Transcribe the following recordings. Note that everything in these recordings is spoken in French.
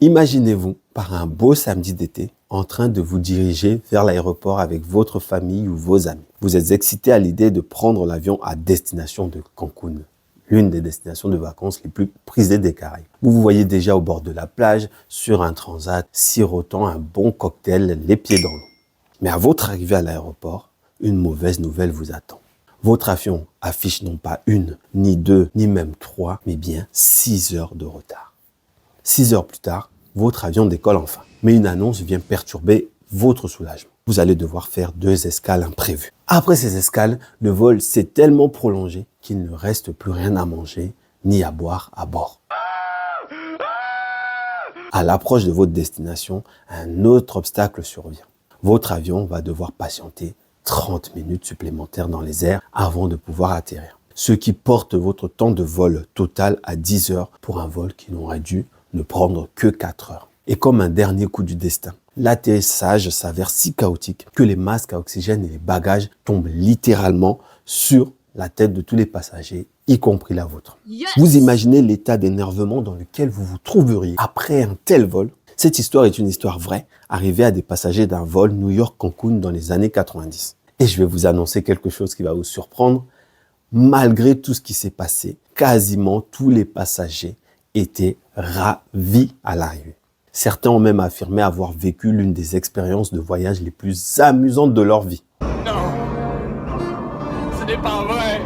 Imaginez-vous par un beau samedi d'été en train de vous diriger vers l'aéroport avec votre famille ou vos amis. Vous êtes excité à l'idée de prendre l'avion à destination de Cancun, l'une des destinations de vacances les plus prisées des Caraïbes. Vous vous voyez déjà au bord de la plage, sur un transat, sirotant un bon cocktail, les pieds dans l'eau. Mais à votre arrivée à l'aéroport, une mauvaise nouvelle vous attend. Votre avion affiche non pas 1, ni 2, ni même 3, mais bien 6 heures de retard. 6 heures plus tard, votre avion décolle enfin. Mais une annonce vient perturber votre soulagement. Vous allez devoir faire 2 escales imprévues. Après ces escales, le vol s'est tellement prolongé qu'il ne reste plus rien à manger ni à boire à bord. À l'approche de votre destination, un autre obstacle survient. Votre avion va devoir patienter 30 minutes supplémentaires dans les airs avant de pouvoir atterrir. Ce qui porte votre temps de vol total à 10 heures pour un vol qui n'aurait dû ne prendre que 4 heures. Et comme un dernier coup du destin, l'atterrissage s'avère si chaotique que les masques à oxygène et les bagages tombent littéralement sur la tête de tous les passagers, y compris la vôtre. Yes! Vous imaginez l'état d'énervement dans lequel vous vous trouveriez après un tel vol? Cette histoire est une histoire vraie, arrivée à des passagers d'un vol New York-Cancun dans les années 90. Et je vais vous annoncer quelque chose qui va vous surprendre. Malgré tout ce qui s'est passé, quasiment tous les passagers étaient ravis à l'arrivée. Certains ont même affirmé avoir vécu l'une des expériences de voyage les plus amusantes de leur vie. Non, ce n'est pas vrai.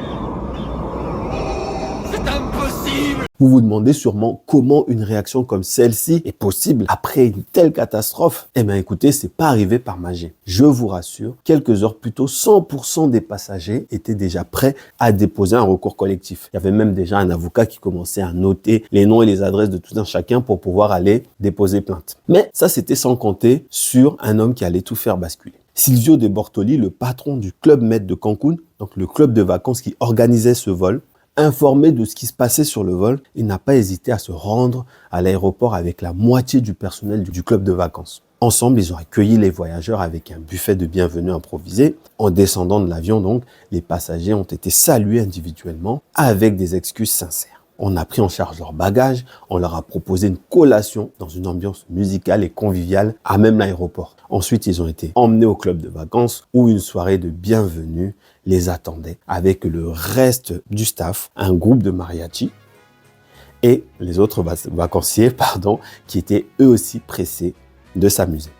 C'est impossible. Vous vous demandez sûrement comment une réaction comme celle-ci est possible après une telle catastrophe. Eh bien écoutez, c'est pas arrivé par magie. Je vous rassure, quelques heures plus tôt, 100% des passagers étaient déjà prêts à déposer un recours collectif. Il y avait même déjà un avocat qui commençait à noter les noms et les adresses de tout un chacun pour pouvoir aller déposer plainte. Mais ça, c'était sans compter sur un homme qui allait tout faire basculer. Silvio De Bortoli, le patron du Club Med de Cancun, donc le club de vacances qui organisait ce vol, informé de ce qui se passait sur le vol, il n'a pas hésité à se rendre à l'aéroport avec la moitié du personnel du club de vacances. Ensemble, ils ont accueilli les voyageurs avec un buffet de bienvenue improvisé. En descendant de l'avion, donc, les passagers ont été salués individuellement avec des excuses sincères. On a pris en charge leurs bagages, on leur a proposé une collation dans une ambiance musicale et conviviale à même l'aéroport. Ensuite, ils ont été emmenés au club de vacances où une soirée de bienvenue les attendait avec le reste du staff, un groupe de mariachi et les autres vacanciers, qui étaient eux aussi pressés de s'amuser.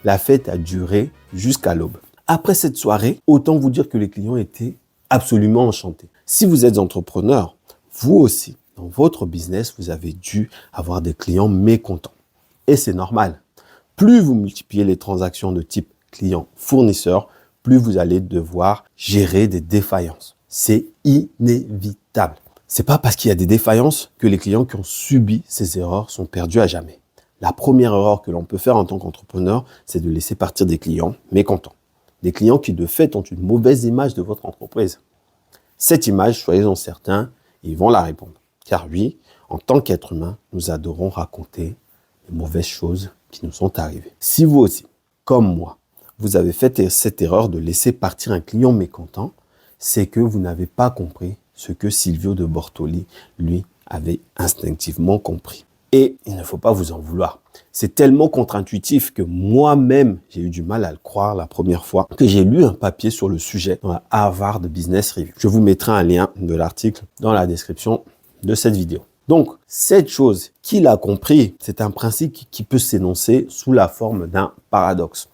La fête a duré jusqu'à l'aube. Après cette soirée, autant vous dire que les clients étaient absolument enchantés. Si vous êtes entrepreneur, vous aussi, dans votre business, vous avez dû avoir des clients mécontents. Et c'est normal. Plus vous multipliez les transactions de type client-fournisseur, plus vous allez devoir gérer des défaillances. C'est inévitable. C'est pas parce qu'il y a des défaillances que les clients qui ont subi ces erreurs sont perdus à jamais. La première erreur que l'on peut faire en tant qu'entrepreneur, c'est de laisser partir des clients mécontents. Des clients qui de fait ont une mauvaise image de votre entreprise. Cette image, soyez-en certains, ils vont la répondre. Car oui, en tant qu'être humain, nous adorons raconter les mauvaises choses qui nous sont arrivées. Si vous aussi, comme moi, vous avez fait cette erreur de laisser partir un client mécontent, c'est que vous n'avez pas compris ce que Silvio De Bortoli, lui, avait instinctivement compris. Et il ne faut pas vous en vouloir. C'est tellement contre-intuitif que moi-même, j'ai eu du mal à le croire la première fois que j'ai lu un papier sur le sujet dans la Harvard Business Review. Je vous mettrai un lien de l'article dans la description de cette vidéo. Donc, cette chose qu'il a compris, c'est un principe qui peut s'énoncer sous la forme d'un paradoxe.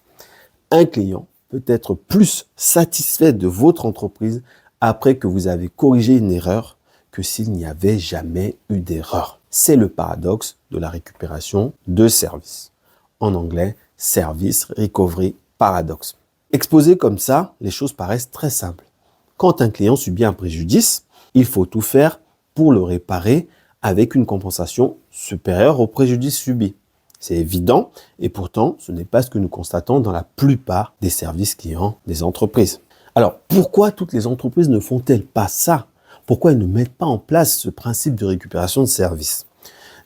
Un client peut être plus satisfait de votre entreprise après que vous avez corrigé une erreur que s'il n'y avait jamais eu d'erreur. C'est le paradoxe de la récupération de services. En anglais, Service Recovery Paradox. Exposé comme ça, les choses paraissent très simples. Quand un client subit un préjudice, il faut tout faire pour le réparer avec une compensation supérieure au préjudice subi. C'est évident et pourtant, ce n'est pas ce que nous constatons dans la plupart des services clients des entreprises. Alors, pourquoi toutes les entreprises ne font-elles pas ça? Pourquoi elles ne mettent pas en place ce principe de récupération de services?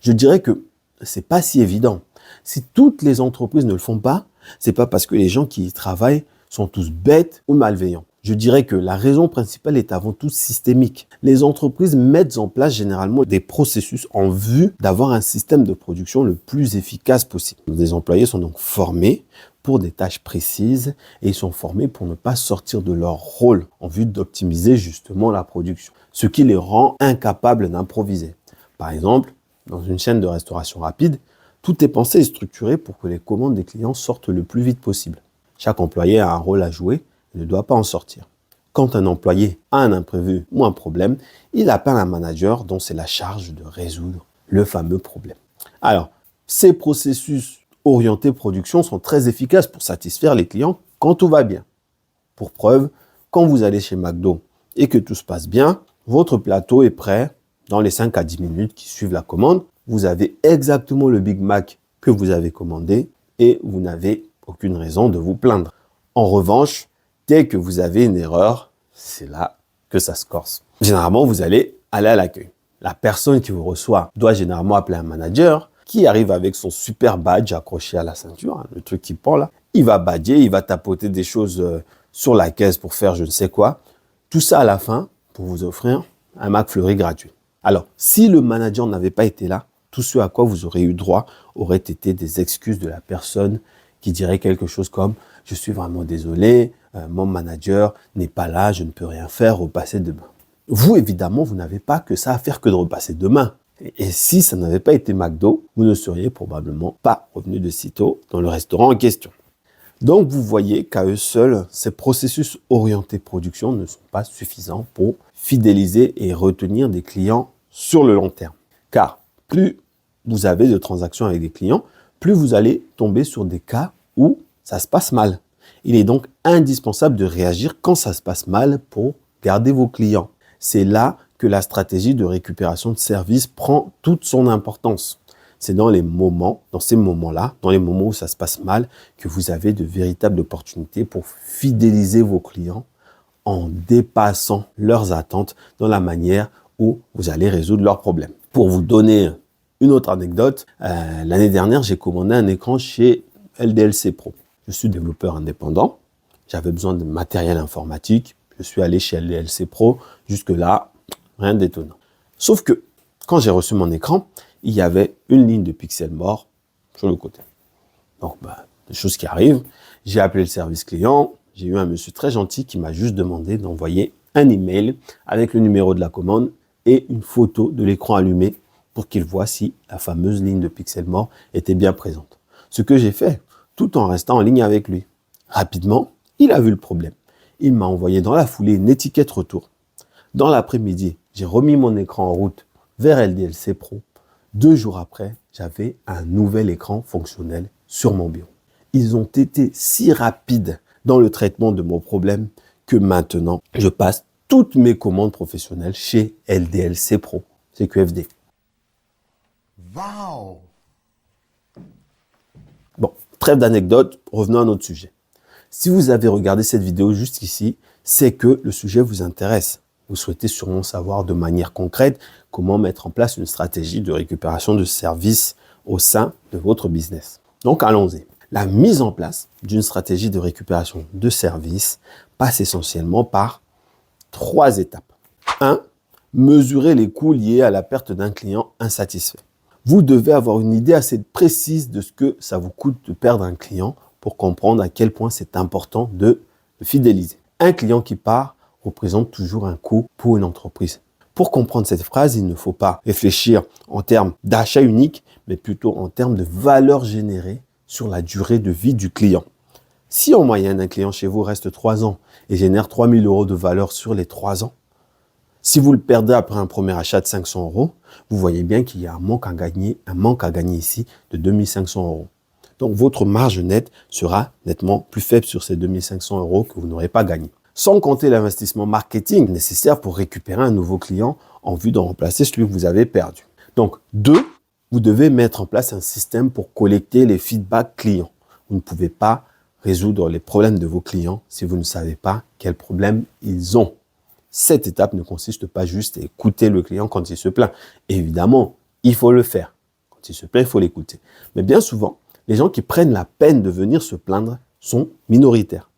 Je dirais que c'est pas si évident. Si toutes les entreprises ne le font pas, c'est pas parce que les gens qui y travaillent sont tous bêtes ou malveillants. Je dirais que la raison principale est avant tout systémique. Les entreprises mettent en place généralement des processus en vue d'avoir un système de production le plus efficace possible. Les employés sont donc formés pour des tâches précises et ils sont formés pour ne pas sortir de leur rôle en vue d'optimiser justement la production, ce qui les rend incapables d'improviser. Par exemple, dans une chaîne de restauration rapide, tout est pensé et structuré pour que les commandes des clients sortent le plus vite possible. Chaque employé a un rôle à jouer et ne doit pas en sortir. Quand un employé a un imprévu ou un problème, il appelle un manager dont c'est la charge de résoudre le fameux problème. Alors, ces processus orientés production sont très efficaces pour satisfaire les clients quand tout va bien. Pour preuve, quand vous allez chez McDo et que tout se passe bien, votre plateau est prêt dans les 5 à 10 minutes qui suivent la commande. Vous avez exactement le Big Mac que vous avez commandé et vous n'avez aucune raison de vous plaindre. En revanche, dès que vous avez une erreur, c'est là que ça se corse. Généralement, vous allez aller à l'accueil. La personne qui vous reçoit doit généralement appeler un manager qui arrive avec son super badge accroché à la ceinture, le truc qui pend là. Il va badger, il va tapoter des choses sur la caisse pour faire je ne sais quoi. Tout ça à la fin pour vous offrir un McFlurry gratuit. Alors, si le manager n'avait pas été là, tout ce à quoi vous aurez eu droit aurait été des excuses de la personne qui dirait quelque chose comme « Je suis vraiment désolé, mon manager n'est pas là, je ne peux rien faire, repassez demain. » Vous, évidemment, vous n'avez pas que ça à faire que de repasser demain. Et si ça n'avait pas été McDo, vous ne seriez probablement pas revenu de sitôt dans le restaurant en question. Donc, vous voyez qu'à eux seuls, ces processus orientés production ne sont pas suffisants pour fidéliser et retenir des clients sur le long terme. Car plus vous avez de transactions avec des clients, plus vous allez tomber sur des cas où ça se passe mal. Il est donc indispensable de réagir quand ça se passe mal pour garder vos clients. C'est là que la stratégie de récupération de services prend toute son importance. C'est dans ces moments-là, dans les moments où ça se passe mal, que vous avez de véritables opportunités pour fidéliser vos clients en dépassant leurs attentes dans la manière où vous allez résoudre leurs problèmes. Pour vous donner une autre anecdote, l'année dernière, j'ai commandé un écran chez LDLC Pro. Je suis développeur indépendant, j'avais besoin de matériel informatique, je suis allé chez LDLC Pro, jusque-là, rien d'étonnant. Sauf que, quand j'ai reçu mon écran, il y avait une ligne de pixels morts sur le côté. Donc, des choses qui arrivent. J'ai appelé le service client. J'ai eu un monsieur très gentil qui m'a juste demandé d'envoyer un email avec le numéro de la commande et une photo de l'écran allumé pour qu'il voit si la fameuse ligne de pixels morts était bien présente. Ce que j'ai fait, tout en restant en ligne avec lui. Rapidement, il a vu le problème. Il m'a envoyé dans la foulée une étiquette retour. Dans l'après-midi, j'ai remis mon écran en route vers LDLC Pro. 2 jours après, j'avais un nouvel écran fonctionnel sur mon bureau. Ils ont été si rapides dans le traitement de mon problème que maintenant, je passe toutes mes commandes professionnelles chez LDLC Pro, CQFD. Wow! Bon, trêve d'anecdotes, revenons à notre sujet. Si vous avez regardé cette vidéo jusqu'ici, c'est que le sujet vous intéresse. Vous souhaitez sûrement savoir de manière concrète comment mettre en place une stratégie de récupération de services au sein de votre business. Donc, allons-y. La mise en place d'une stratégie de récupération de services passe essentiellement par 3 étapes. 1. Mesurer les coûts liés à la perte d'un client insatisfait. Vous devez avoir une idée assez précise de ce que ça vous coûte de perdre un client pour comprendre à quel point c'est important de le fidéliser. Un client qui part représente toujours un coût pour une entreprise. Pour comprendre cette phrase, il ne faut pas réfléchir en termes d'achat unique, mais plutôt en termes de valeur générée sur la durée de vie du client. Si en moyenne, un client chez vous reste 3 ans et génère 3 000 € de valeur sur les 3 ans, si vous le perdez après un premier achat de 500 €, vous voyez bien qu'il y a un manque à gagner ici de 2 500 €. Donc, votre marge nette sera nettement plus faible sur ces 2 500 € que vous n'aurez pas gagné. Sans compter l'investissement marketing nécessaire pour récupérer un nouveau client en vue de remplacer celui que vous avez perdu. Donc, 2, vous devez mettre en place un système pour collecter les feedbacks clients. Vous ne pouvez pas résoudre les problèmes de vos clients si vous ne savez pas quels problèmes ils ont. Cette étape ne consiste pas juste à écouter le client quand il se plaint. Évidemment, il faut le faire. Quand il se plaint, il faut l'écouter. Mais bien souvent, les gens qui prennent la peine de venir se plaindre sont minoritaires.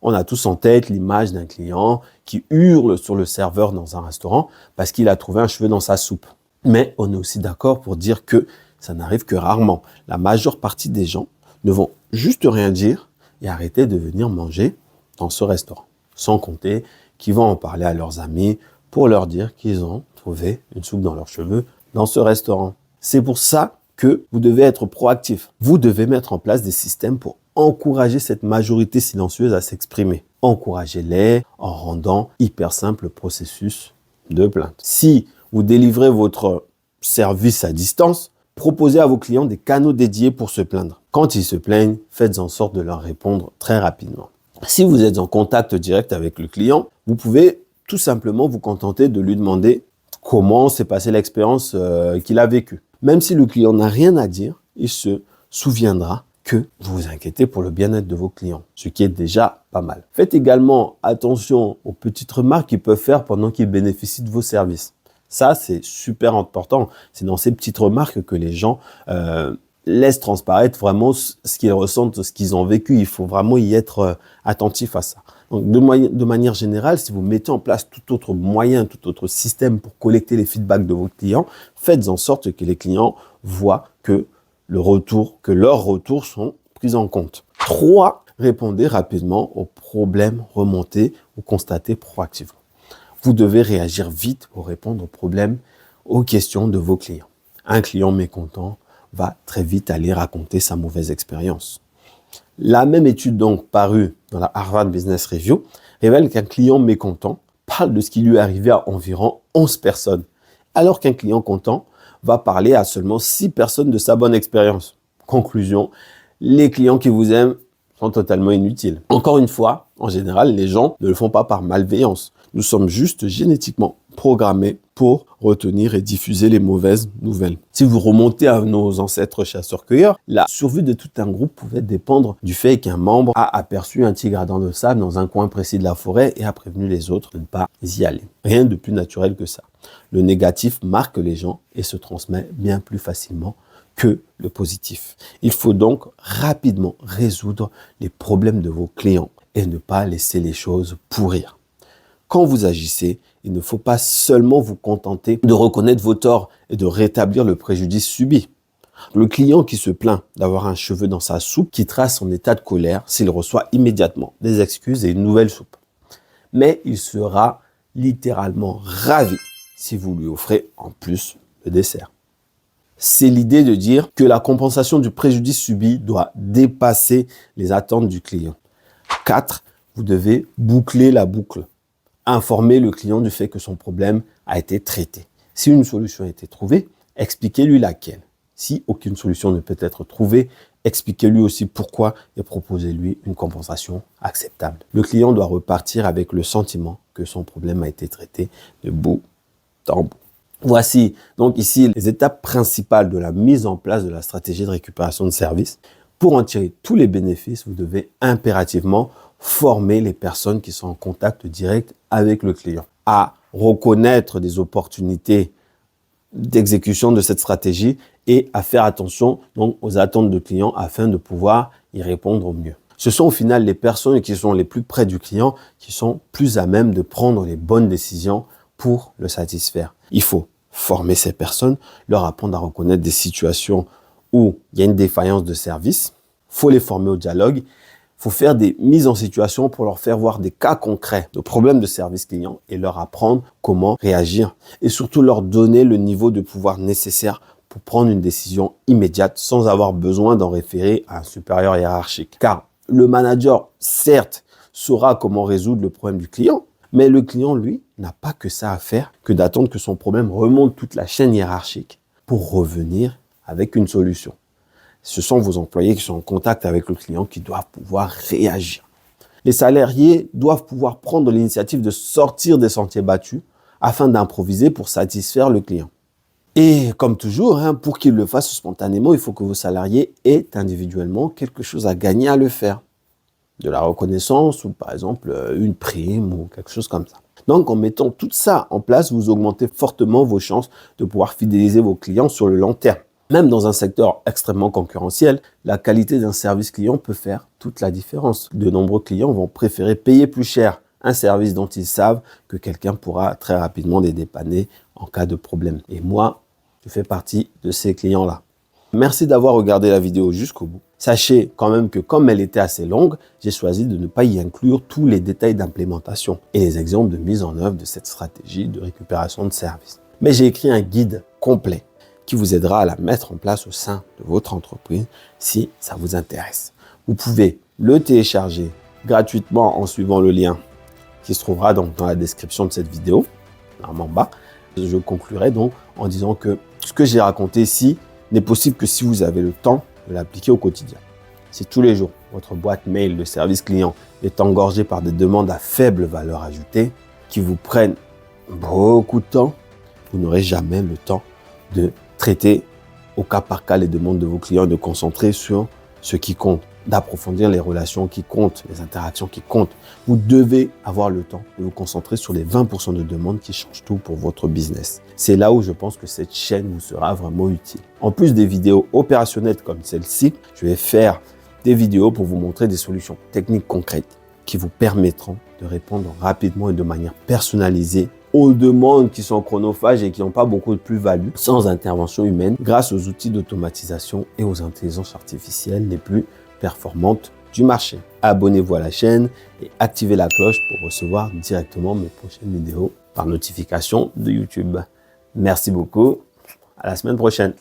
On a tous en tête l'image d'un client qui hurle sur le serveur dans un restaurant parce qu'il a trouvé un cheveu dans sa soupe. Mais on est aussi d'accord pour dire que ça n'arrive que rarement. La majeure partie des gens ne vont juste rien dire et arrêter de venir manger dans ce restaurant. Sans compter qu'ils vont en parler à leurs amis pour leur dire qu'ils ont trouvé une soupe dans leurs cheveux dans ce restaurant. C'est pour ça que vous devez être proactif. Vous devez mettre en place des systèmes pour encourager cette majorité silencieuse à s'exprimer. Encouragez-les en rendant hyper simple le processus de plainte. Si vous délivrez votre service à distance, proposez à vos clients des canaux dédiés pour se plaindre. Quand ils se plaignent, faites en sorte de leur répondre très rapidement. Si vous êtes en contact direct avec le client, vous pouvez tout simplement vous contenter de lui demander comment s'est passée l'expérience qu'il a vécue. Même si le client n'a rien à dire, il se souviendra que vous vous inquiétez pour le bien-être de vos clients, ce qui est déjà pas mal. Faites également attention aux petites remarques qu'ils peuvent faire pendant qu'ils bénéficient de vos services. Ça, c'est super important. C'est dans ces petites remarques que les gens laissent transparaître vraiment ce qu'ils ressentent, ce qu'ils ont vécu. Il faut vraiment y être attentif à ça. Donc, de manière générale, si vous mettez en place tout autre moyen, tout autre système pour collecter les feedbacks de vos clients, faites en sorte que les clients voient que leurs retours sont pris en compte. 3. Répondez rapidement aux problèmes remontés ou constatés proactivement. Vous devez réagir vite pour répondre aux problèmes, aux questions de vos clients. Un client mécontent va très vite aller raconter sa mauvaise expérience. La même étude donc parue dans la Harvard Business Review révèle qu'un client mécontent parle de ce qui lui est arrivé à environ 11 personnes, alors qu'un client content va parler à seulement 6 personnes de sa bonne expérience. Conclusion, les clients qui vous aiment sont totalement inutiles. Encore une fois, en général, les gens ne le font pas par malveillance. Nous sommes juste génétiquement programmés pour retenir et diffuser les mauvaises nouvelles. Si vous remontez à nos ancêtres chasseurs-cueilleurs, la survie de tout un groupe pouvait dépendre du fait qu'un membre a aperçu un tigre à dents de sable dans un coin précis de la forêt et a prévenu les autres de ne pas y aller. Rien de plus naturel que ça. Le négatif marque les gens et se transmet bien plus facilement que le positif. Il faut donc rapidement résoudre les problèmes de vos clients et ne pas laisser les choses pourrir. Quand vous agissez, il ne faut pas seulement vous contenter de reconnaître vos torts et de rétablir le préjudice subi. Le client qui se plaint d'avoir un cheveu dans sa soupe quittera son état de colère s'il reçoit immédiatement des excuses et une nouvelle soupe. Mais il sera littéralement ravi si vous lui offrez en plus le dessert. C'est l'idée de dire que la compensation du préjudice subi doit dépasser les attentes du client. 4. Vous devez boucler la boucle. Informer le client du fait que son problème a été traité. Si une solution a été trouvée, expliquez-lui laquelle. Si aucune solution ne peut être trouvée, expliquez-lui aussi pourquoi et proposez-lui une compensation acceptable. Le client doit repartir avec le sentiment que son problème a été traité de bout en bout. Voici donc ici les étapes principales de la mise en place de la stratégie de récupération de services. Pour en tirer tous les bénéfices, vous devez impérativement former les personnes qui sont en contact direct avec le client à reconnaître des opportunités d'exécution de cette stratégie et à faire attention donc aux attentes de clients afin de pouvoir y répondre au mieux. Ce sont au final les personnes qui sont les plus près du client qui sont plus à même de prendre les bonnes décisions pour le satisfaire. Il faut former ces personnes, leur apprendre à reconnaître des situations où il y a une défaillance de service. Il faut les former au dialogue. Il faut faire des mises en situation pour leur faire voir des cas concrets de problèmes de service client et leur apprendre comment réagir. Et surtout leur donner le niveau de pouvoir nécessaire pour prendre une décision immédiate sans avoir besoin d'en référer à un supérieur hiérarchique. Car le manager, certes, saura comment résoudre le problème du client, mais le client, lui, n'a pas que ça à faire que d'attendre que son problème remonte toute la chaîne hiérarchique pour revenir avec une solution. Ce sont vos employés qui sont en contact avec le client qui doivent pouvoir réagir. Les salariés doivent pouvoir prendre l'initiative de sortir des sentiers battus afin d'improviser pour satisfaire le client. Et comme toujours, pour qu'ils le fassent spontanément, il faut que vos salariés aient individuellement quelque chose à gagner à le faire. De la reconnaissance ou par exemple une prime ou quelque chose comme ça. Donc en mettant tout ça en place, vous augmentez fortement vos chances de pouvoir fidéliser vos clients sur le long terme. Même dans un secteur extrêmement concurrentiel, la qualité d'un service client peut faire toute la différence. De nombreux clients vont préférer payer plus cher un service dont ils savent que quelqu'un pourra très rapidement les dépanner en cas de problème. Et moi, je fais partie de ces clients-là. Merci d'avoir regardé la vidéo jusqu'au bout. Sachez quand même que comme elle était assez longue, j'ai choisi de ne pas y inclure tous les détails d'implémentation et les exemples de mise en œuvre de cette stratégie de récupération de services. Mais j'ai écrit un guide complet qui vous aidera à la mettre en place au sein de votre entreprise si ça vous intéresse. Vous pouvez le télécharger gratuitement en suivant le lien qui se trouvera donc dans la description de cette vidéo, en bas. Je conclurai donc en disant que ce que j'ai raconté ici n'est possible que si vous avez le temps de l'appliquer au quotidien. Si tous les jours, votre boîte mail de service client est engorgée par des demandes à faible valeur ajoutée qui vous prennent beaucoup de temps, vous n'aurez jamais le temps de traiter au cas par cas les demandes de vos clients et de concentrer sur ce qui compte, d'approfondir les relations qui comptent, les interactions qui comptent. Vous devez avoir le temps de vous concentrer sur les 20% de demandes qui changent tout pour votre business. C'est là où je pense que cette chaîne vous sera vraiment utile. En plus des vidéos opérationnelles comme celle-ci, je vais faire des vidéos pour vous montrer des solutions techniques concrètes qui vous permettront de répondre rapidement et de manière personnalisée aux demandes qui sont chronophages et qui n'ont pas beaucoup de plus-value sans intervention humaine grâce aux outils d'automatisation et aux intelligences artificielles les plus performantes du marché. Abonnez-vous à la chaîne et activez la cloche pour recevoir directement mes prochaines vidéos par notification de YouTube. Merci beaucoup. À la semaine prochaine.